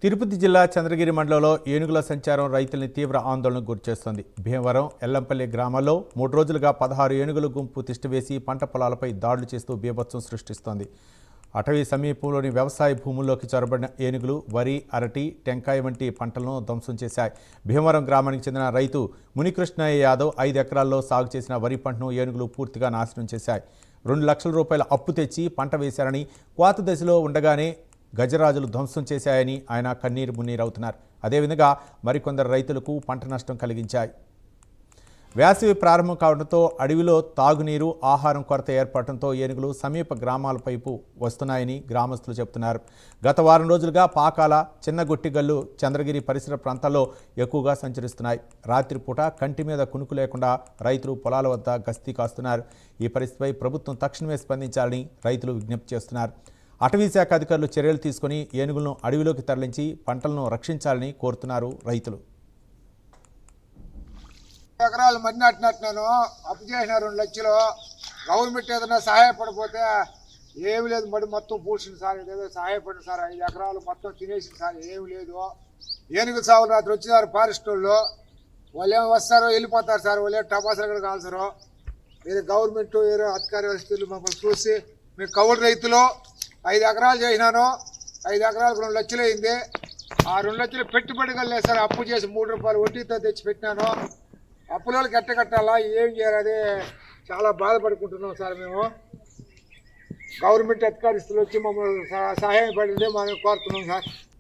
తిరుపతి జిల్లా చంద్రగిరి మండలంలో ఏనుగుల సంచారం రైతుల్ని తీవ్ర ఆందోళనకు గురిచేస్తోంది. భీమవరం, ఎల్లంపల్లి గ్రామాల్లో 3 రోజులుగా 16 ఏనుగుల గుంపు తిష్టివేసి పంట పొలాలపై దాడులు చేస్తూ బీభత్సం సృష్టిస్తోంది. అటవీ సమీపంలోని వ్యవసాయ భూముల్లోకి చొరబడిన ఏనుగులు వరి, అరటి, టెంకాయ వంటి పంటలను ధ్వంసం చేశాయి. భీమవరం గ్రామానికి చెందిన రైతు మునికృష్ణయ్య యాదవ్ 5 ఎకరాల్లో సాగు చేసిన వరి పంటను ఏనుగులు పూర్తిగా నాశనం చేశాయి. 2 లక్షల రూపాయల అప్పు తెచ్చి పంట వేశారని, కోత దశలో ఉండగానే గజరాజులు ధ్వంసం చేశాయని ఆయన కన్నీరు మున్నీరవుతున్నారు. అదేవిధంగా మరికొందరు రైతులకు పంట నష్టం కలిగించాయి. వేసవి ప్రారంభం కావడంతో అడవిలో తాగునీరు, ఆహారం కొరత ఏర్పడటంతో ఏనుగులు సమీప గ్రామాల వైపు వస్తున్నాయని గ్రామస్తులు చెబుతున్నారు. గత వారం రోజులుగా పాకాల, చిన్నగొట్టిగల్లు, చంద్రగిరి పరిసర ప్రాంతాల్లో ఎక్కువగా సంచరిస్తున్నాయి. రాత్రిపూట కంటి మీద కునుకు లేకుండా రైతులు పొలాల వద్ద గస్తీ కాస్తున్నారు. ఈ పరిస్థితిపై ప్రభుత్వం తక్షణమే స్పందించాలని రైతులు విజ్ఞప్తి చేస్తున్నారు. అటవీ శాఖ అధికారులు చర్యలు తీసుకుని ఏనుగులను అడవిలోకి తరలించి పంటలను రక్షించాలని కోరుతున్నారు రైతులు. ఎకరాలు మడి నాటినట్టున్నాను, అప్పు చేసిన 2 లక్షలు. గవర్నమెంట్ ఏదైనా సహాయపడిపోతే ఏమి లేదు, మడి మొత్తం పూడ్చింది సార్. ఏదో సహాయపడింది సార్. 5 ఎకరాలు మొత్తం తినేసింది సార్. ఏమి లేదు. ఏనుగు సాగు రాత్రి వచ్చినారు ఫారెస్ట్ వాళ్ళు ఏమి వస్తారు, వెళ్ళిపోతారు సార్. వాళ్ళు టపాసాలు కూడా కాల్సారు. ఇది గవర్నమెంట్ వేరే అధికార వ్యవస్థలు మమ్మల్ని చూసి, మేము కౌలు రైతులు 5 ఎకరాలు చేసినాను. 5 ఎకరాలకు 2 లక్షలు అయింది. ఆ 2 లక్షలు పెట్టుబడి కలలేదు సార్. అప్పు చేసి 3 రూపాయలు వడ్డీతో తెచ్చి పెట్టినాను. అప్పులోకి కట్టాలా, ఏం చేయాలి, చాలా బాధపడుకుంటున్నాం సార్. మేము గవర్నమెంట్ అధికారిస్తులు వచ్చి మమ్మల్ని సహాయం పడింది మనం కోరుతున్నాం సార్.